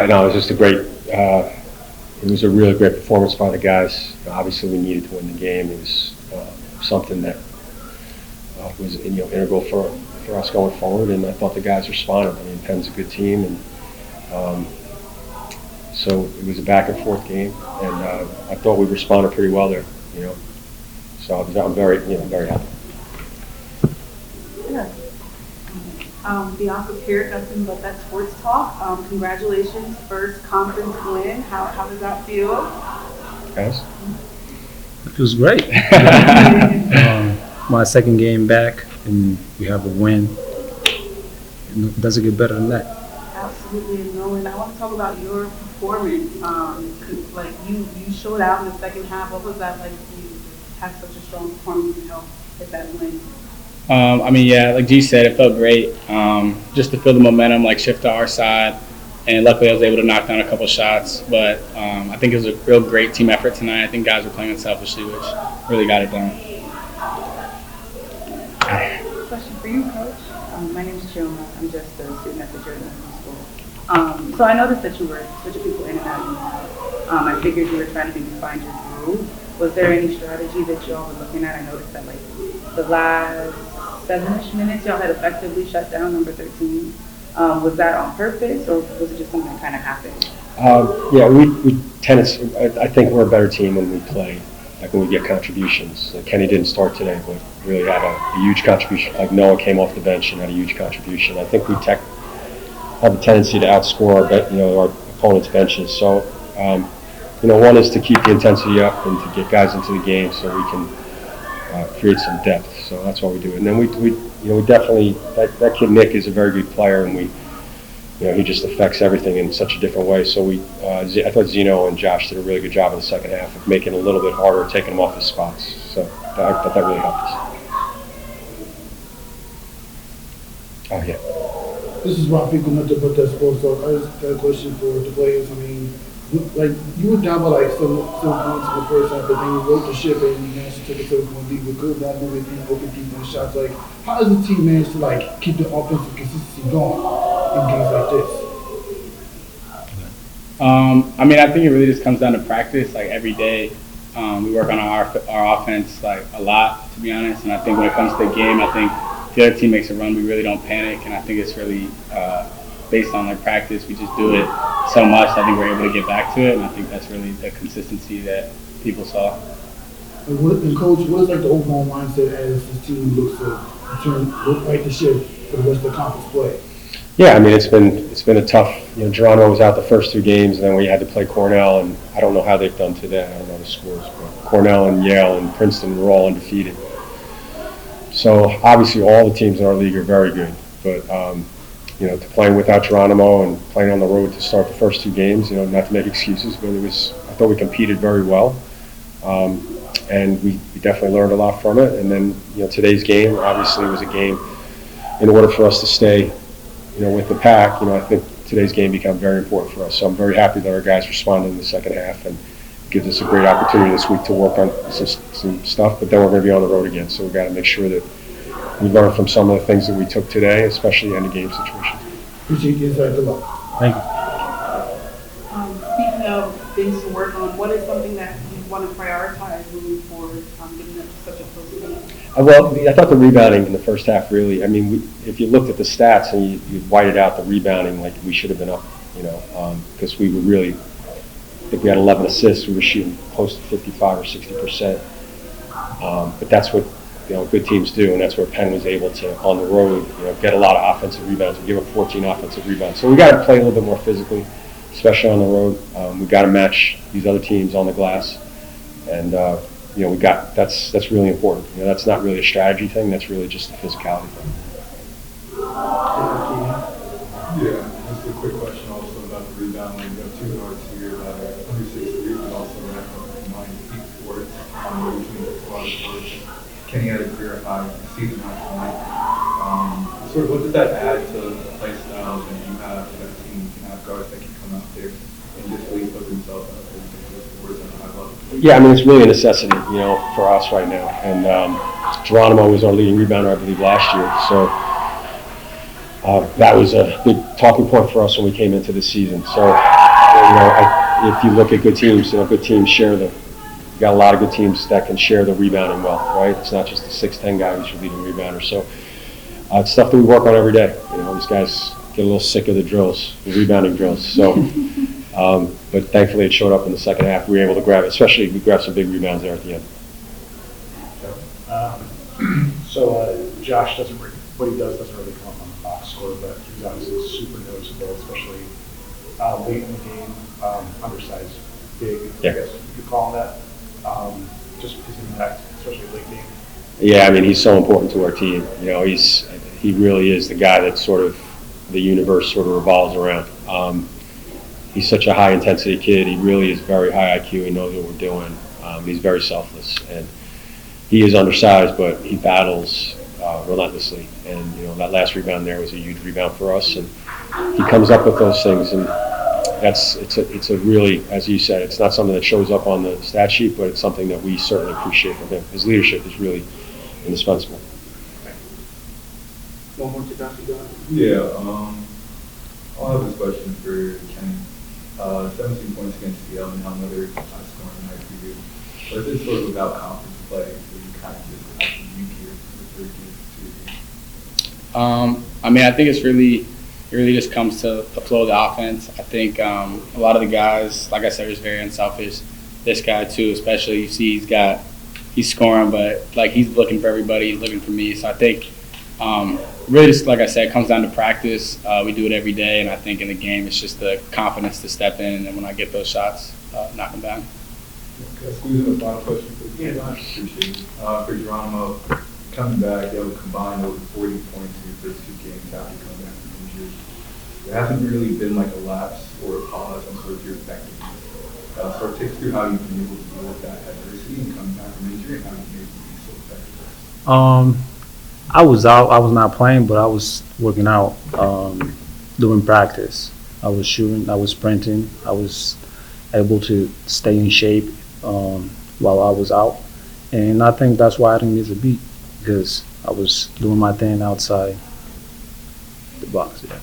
I know it was just a great. It was a really great performance by the guys. Obviously, we needed to win the game. It was something that was integral for us going forward, and I thought the guys responded. I mean, Penn's a good team, and so it was a back and forth game, and I thought we responded pretty well there. So I'm very very happy. Yeah. Beyond prepared, nothing but that sports talk. Congratulations, first conference win. How does that feel? Guys? It feels great. My second game back, and we have a win. It doesn't get better than that. Absolutely, Noland. I want to talk about your performance. Like you showed out in the second half. What was that like? You had such a strong performance and help get that win. I mean, yeah, like G said, it felt great. Just to feel the momentum, like shift to our side, and luckily I was able to knock down a couple shots. But I think it was a real great team effort tonight. I think guys were playing unselfishly, which really got it done. Question for you, Coach. My name is Chioma. I'm just a student at the Jordan School. So I noticed that you were switching people in and out of the I figured you were trying to maybe find your groove. Was there any strategy that y'all were looking at? I noticed that like the last 7-ish minutes, y'all had effectively shut down number 13. Was that on purpose, or was it just something that kind of happened? Yeah, we tend to. I think we're a better team when we play, like when we get contributions. Kenny didn't start today, but really had a huge contribution. Like Noah came off the bench and had a huge contribution. I think we have a tendency to outscore our opponent's benches. So, one is to keep the intensity up and to get guys into the game so we can create some depth. So that's what we do. And then we definitely that kid Nick is a very good player, and he just affects everything in such a different way. So I thought Zeno and Josh did a really good job in the second half of making it a little bit harder, taking them off his spots. So I thought that really helped us. Oh yeah. This is Rob Finkel, nothing but that sports talk. I just got a question for the players. I mean, like you were down by like some points in the first half, but then you wrote the ship and you managed to take a 7-point lead with good ball movement and open defense shots. Like, how does the team manage to like keep the offensive consistency going in games like this? I mean, I think it really just comes down to practice. Like every day, we work on our offense like a lot, to be honest. And I think when it comes to the game, I think if the other team makes a run, we really don't panic. And I think it's really based on like practice. We just do it so much. I think we're able to get back to it, and I think that's really the consistency that people saw. And Coach, what is like the overall mindset as this team looks to right the ship for the rest of the conference play? Yeah, I mean it's been a tough. Geronimo was out the first 2 games, and then we had to play Cornell, and I don't know how they've done today. I don't know the scores, but Cornell and Yale and Princeton were all undefeated. So obviously all the teams in our league are very good, but to playing without Geronimo and playing on the road to start the first 2 games, not to make excuses, but I thought we competed very well, and we definitely learned a lot from it. And then today's game obviously was a game in order for us to stay with the pack. I think today's game became very important for us. So I'm very happy that our guys responded in the second half, and gives us a great opportunity this week to work on some stuff. But then we're going to be on the road again, so we've got to make sure that we learn from some of the things that we took today, especially in the game situation. Appreciate your insight. Good luck. Thank you. Speaking of things to work on, what is something that you want to prioritize moving forward, given such a close game? Well, I thought the rebounding in the first half really. I mean, if you looked at the stats and you whited out the rebounding, like we should have been up, because we were really. I think we had 11 assists. We were shooting close to 55 or 60%. But that's what good teams do, and that's where Penn was able to, on the road, get a lot of offensive rebounds. We give up 14 offensive rebounds. So we got to play a little bit more physically, especially on the road. We got to match these other teams on the glass, and that's really important. That's not really a strategy thing. That's really just a physicality thing. Yeah, just a quick question also about the rebounding. You have 2 guards here that are under 6'3", but also rack up 9 feet for it between the squad boards. Kenny had a career high season high tonight. Sort of what does that add to the play style that you have? You have teams, you have guards that can come out there and just really put themselves out there and take boards at a high level? Yeah, I mean it's really a necessity, for us right now. And Geronimo was our leading rebounder, I believe, last year. So That was a big talking point for us when we came into the season. So, if you look at good teams, good teams share you got a lot of good teams that can share the rebounding wealth, right? It's not just the 6'10" guy who's your leading rebounder. So, it's stuff that we work on every day. These guys get a little sick of the drills, the rebounding drills. So, but thankfully it showed up in the second half. We were able to grab it, especially we grabbed some big rebounds there at the end. Josh what he does doesn't really come up on the box score, but he's obviously super noticeable, especially late in the game, undersized, big, Yeah. I guess you could call him that. Just his impact, especially late game. Yeah, I mean, he's so important to our team. He really is the guy that sort of the universe sort of revolves around. He's such a high intensity kid. He really is very high IQ. He knows what we're doing. He's very selfless, and he is undersized, but he battles relentlessly. And that last rebound there was a huge rebound for us, and he comes up with those things, and it's a really, as you said, it's not something that shows up on the stat sheet, but it's something that we certainly appreciate from him. His leadership is really indispensable. One more to Josh, you got it? Yeah, I'll have this question for Kenny. 17 points against Yale and another high scoring night for you. But it's sort of about conference play, so you kind of just have to use gear for the third game. I mean, I think it really just comes to the flow of the offense. I think a lot of the guys, like I said, are just very unselfish. This guy too, especially, you see he's scoring, but like he's looking for everybody, he's looking for me. So I think really just, like I said, it comes down to practice. We do it every day, and I think in the game it's just the confidence to step in, and then when I get those shots, knock them down. Can I squeeze in a final question for you? Yeah. Appreciate it. For Geronimo, coming back, you have a combined over 40 points in your first 2 games after coming back from injury. There hasn't really been like a lapse or a pause on sort of your effectiveness. So take us through how you've been able to deal with that adversity and coming back from injury and how you've been able to be so effective. I was out. I was not playing, but I was working out, doing practice. I was shooting. I was sprinting. I was able to stay in shape while I was out, and I think that's why I didn't miss a beat, because I was doing my thing outside the box. Yeah.